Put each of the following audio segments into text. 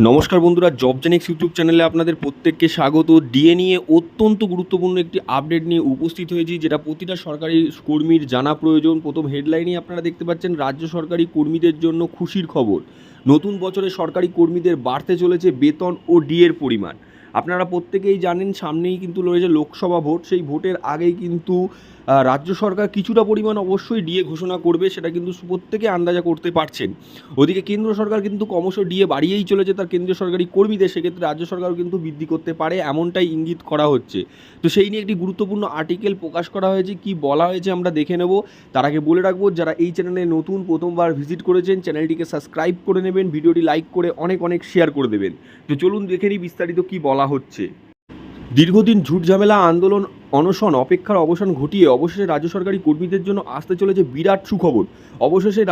নমস্কার বন্ধুরা, জবজেনিক্স ইউটিউব চ্যানেলে আপনাদের প্রত্যেককে স্বাগত। ডিএ নিয়ে অত্যন্ত গুরুত্বপূর্ণ একটি আপডেট নিয়ে উপস্থিত হয়েছি, যেটা প্রতিটা সরকারি কর্মীর জানা প্রয়োজন। প্রথম হেডলাইনেই আপনারা দেখতে পাচ্ছেন, রাজ্য সরকারি কর্মীদের জন্য খুশির খবর। নতুন বছরে সরকারি কর্মীদের বাড়তে চলেছে বেতন ও ডিএর পরিমাণ। আপনারা প্রত্যেকেই জানেন, সামনেই কিন্তু রয়েছে লোকসভা ভোট। সেই ভোটের আগেই কিন্তু রাজ্য সরকার কিছুটা পরিমাণ অবশ্যই ডিএ ঘোষণা করবে, সেটা কিন্তু প্রত্যেকে আন্দাজা করতে পারছেন। ওদিকে কেন্দ্র সরকার কিন্তু ক্রমশ ডিএ বাড়িয়েই চলেছে তার কেন্দ্রীয় সরকারি কর্মীদের, সেক্ষেত্রে রাজ্য সরকারও কিন্তু বৃদ্ধি করতে পারে, এমনটাই ইঙ্গিত করা হচ্ছে। তো সেই নিয়ে একটি গুরুত্বপূর্ণ আর্টিকেল প্রকাশ করা হয়েছে। কি বলা হয়েছে আমরা দেখে নেব। তার আগে বলে রাখবো, যারা এই চ্যানেলে নতুন প্রথমবার ভিজিট করেছেন, চ্যানেলটিকে সাবস্ক্রাইব করে নেবেন, ভিডিওটি লাইক করে অনেক অনেক শেয়ার করে দেবেন। তো চলুন দেখে নিই বিস্তারিত কি বলা হচ্ছে। দীর্ঘদিন ঝুট ঝামেলা, আন্দোলন, অনশন, অপেক্ষার অবসান ঘটিয়ে অবশেষে রাজ্য সরকারি কর্মীদের জন্য আসতে চলেছে বিরাট সুখবর। অবশেষে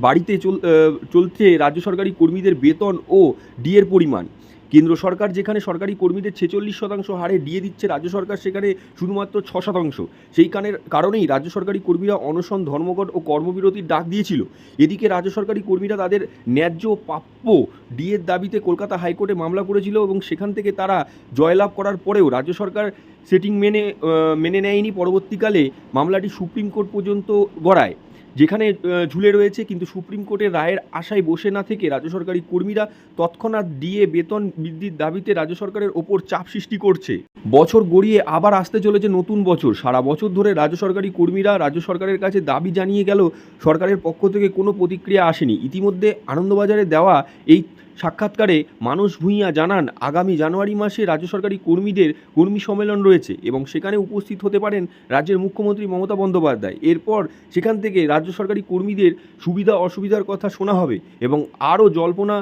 বাড়িতে চলছে রাজ্য সরকারি কর্মীদের বেতন ও ডিএর পরিমাণ। কেন্দ্র সরকার যেখানে সরকারি কর্মীদের 46% হারে ডিএ দিচ্ছে, রাজ্য সরকার সেখানে শুধুমাত্র 6%। সেই কারণেই রাজ্য সরকারি কর্মীরা অনশন, ধর্মঘট ও কর্মবিরতির ডাক দিয়েছিল। এদিকে রাজ্য সরকারি কর্মীরা তাদের ন্যায্য প্রাপ্য ডিএর দাবিতে কলকাতা হাইকোর্টে মামলা করেছিল, এবং সেখান থেকে তারা জয়লাভ করার পরেও রাজ্য সরকার সেটিং মেনে নেয়নি। পরবর্তীকালে মামলাটি সুপ্রিম কোর্ট পর্যন্ত গড়ায়, যেখানে ঝুলে রয়েছে। কিন্তু সুপ্রিম কোর্টের রায়ের আশায় বসে না থেকে রাজ্য সরকারি কর্মীরা তৎক্ষণাৎ ডিএ বেতন বৃদ্ধির দাবিতে রাজ্য সরকারের ওপর চাপ সৃষ্টি করছে। বছর গড়িয়ে আবার আসতে চলেছে নতুন বছর। সারা বছর ধরে রাজ্য সরকারি কর্মীরা রাজ্য সরকারের কাছে দাবি জানিয়ে গেল, সরকারের পক্ষ থেকে কোনো প্রতিক্রিয়া আসেনি। ইতিমধ্যে আনন্দবাজারে দেওয়া এই সাক্ষাৎকারে মানস ভূঁইয়া জানান, আগামী জানুয়ারি মাসে রাজ্য সরকারি কর্মীদের কর্মী সম্মেলন রয়েছে এবং সেখানে উপস্থিত হতে পারেন রাজ্যের মুখ্যমন্ত্রী মমতা বন্দ্যোপাধ্যায়। এরপর সেখান থেকে রাজ্য সরকারি কর্মীদের সুবিধা অসুবিধার কথা শোনা হবে এবং আরও জল্পনা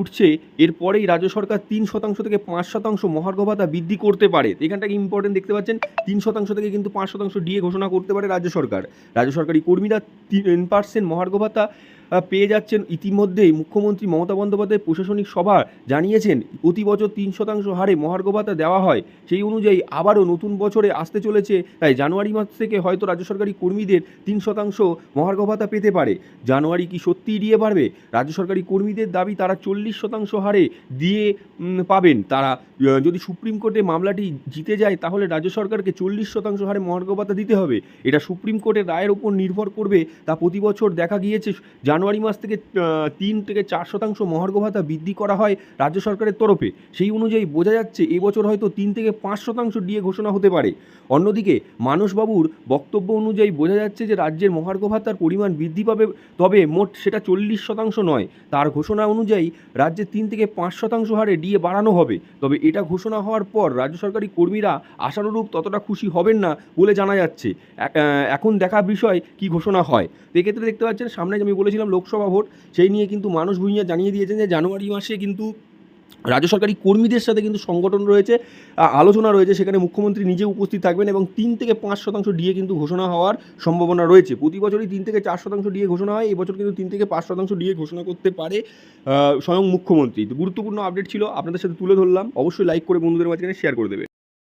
উঠছে, এরপরেই রাজ্য সরকার 3% থেকে 5% মহার্ঘ ভাতা বৃদ্ধি করতে পারে। এখানটাকে ইম্পর্টেন্ট দেখতে পাচ্ছেন, 3% থেকে কিন্তু 5% ডিএ ঘোষণা করতে পারে রাজ্য সরকার। রাজ্য সরকারি কর্মীরা 10% মহার্ঘ ভাতা পেয়ে যাচ্ছেন। ইতিমধ্যেই মুখ্যমন্ত্রী মমতা বন্দ্যোপাধ্যায় প্রশাসনিক সভা জানিয়েছেন, প্রতি বছর 3% হারে মহার্ঘ ভাতা দেওয়া হয়। সেই অনুযায়ী আবারও নতুন বছরে আসতে চলেছে, তাই জানুয়ারি মাস থেকে হয়তো রাজ্য সরকারি কর্মীদের 3% মহার্ঘ ভাতা পেতে পারে। জানুয়ারি কি সত্যিই ডিএ বাড়বে? রাজ্য সরকারি কর্মীদের দাবি তারা 40% হারে দিয়ে পাবেন। তারা যদি সুপ্রিম কোর্টে মামলাটি জিতে যায়, তাহলে রাজ্য সরকারকে 40% হারে মহার্ঘ ভাতা দিতে হবে। এটা সুপ্রিম কোর্টের রায়ের উপর নির্ভর করবে। তা প্রতি বছর দেখা গিয়েছে জানুয়ারি মাস থেকে 3 থেকে 4% মহার্ঘ ভাতা বৃদ্ধি করা হয় রাজ্য সরকারের তরফে। সেই অনুযায়ী বোঝা যাচ্ছে এবছর হয়তো 3 থেকে 5% ডিএ ঘোষণা হতে পারে। অন্যদিকে মানসবাবুর বক্তব্য অনুযায়ী বোঝা যাচ্ছে যে রাজ্যের মহার্ঘ ভাতার পরিমাণ বৃদ্ধি পাবে, তবে মোট সেটা 40% নয়। তার ঘোষণা অনুযায়ী রাজ্যে 3 থেকে 5% হারে ডিএ বাড়ানো হবে। তবে এটা ঘোষণা হওয়ার পর রাজ্য সরকারি কর্মীরা আশানুরূপ ততটা খুশি হবেন না বলে জানা যাচ্ছে। এখন দেখা বিষয় কি ঘোষণা হয়। এক্ষেত্রে দেখতে পাচ্ছেন, সামনে আমি বলেছিলাম লোকসভা ভোট, সেই নিয়ে কিন্তু মানস ভূঁইয়া জানিয়ে দিয়েছেন যে জানুয়ারি মাসে কিন্তু রাজ্য সরকারি কর্মীদের সাথে কিন্তু সংগঠন রয়েছে, আলোচনা রয়েছে, সেখানে মুখ্যমন্ত্রী নিজে উপস্থিত থাকবেন এবং 3 থেকে 5% ডিএ কিন্তু ঘোষণা হওয়ার সম্ভাবনা রয়েছে। প্রতি বছরই 3 থেকে 4% ডিএ ঘোষণা হয়, এবছর কিন্তু 3 থেকে 5% ডিএ ঘোষণা করতে পারে স্বয়ং মুখ্যমন্ত্রী। তো গুরুত্বপূর্ণ আপডেট ছিল, আপনাদের সাথে তুলে ধরলাম। অবশ্যই লাইক করে বন্ধুদের মাঝখানে শেয়ার করে দেবে।